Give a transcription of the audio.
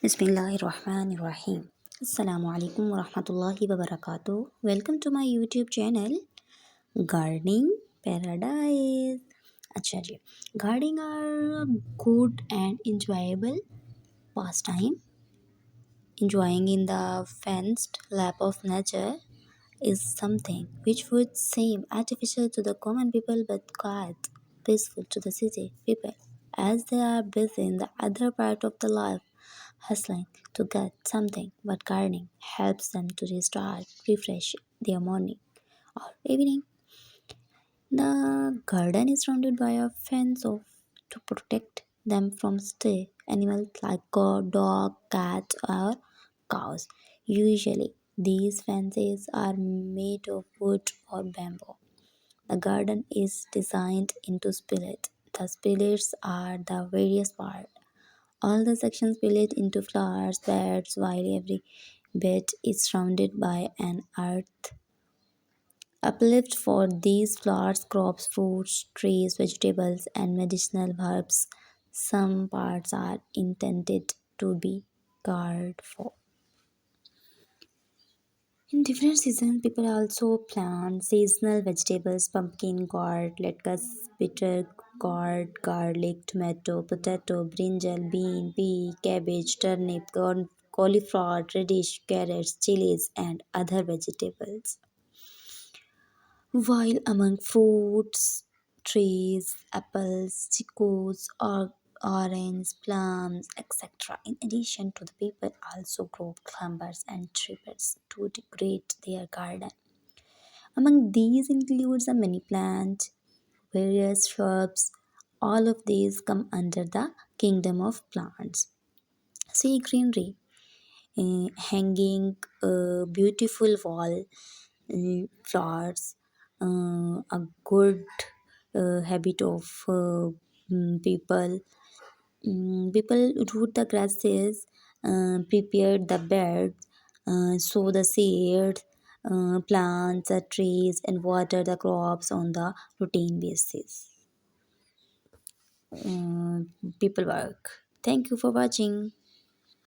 Bismillahirrahmanirrahim. Assalamu alaikum wa rahmatullahi wa barakatuh. Welcome to my YouTube channel Gardening Paradise. अच्छा जी, gardening are a good and enjoyable pastime. Enjoying in the fenced lap of nature is something which would seem artificial to the common people but quite peaceful to the city people as they are busy in the other part of the life hustling to get something, but gardening helps them to restart, refresh their morning or evening. The garden is surrounded by a fence of to protect them from stray animals like dog, cats, or cows. Usually, these fences are made of wood or bamboo. The garden is designed into split. The splits are the various parts. All the sections split into flowers beds while every bed is surrounded by an earth uplift for these flowers, crops, fruits, trees, vegetables, and medicinal herbs. Some parts are intended to be cared for. In different seasons, people also plant seasonal vegetables, pumpkin gourd, lettuce, bitter gourd, garlic, tomato, potato, brinjal, bean, pea, cabbage, turnip, corn, cauliflower, radish, carrots, chilies, and other vegetables. While among fruits, trees, apples, chicos, or orange, plums, etc. In addition to the people also grow climbers and trippers to decorate their garden. Among these includes the many plants, various shrubs. All of these come under the kingdom of plants. See greenery, hanging beautiful wall flowers, a good habit of people. People root the grasses, prepare the beds, sow the seeds, plant the trees, and water the crops on the routine basis. Uh, People work. Thank you for watching.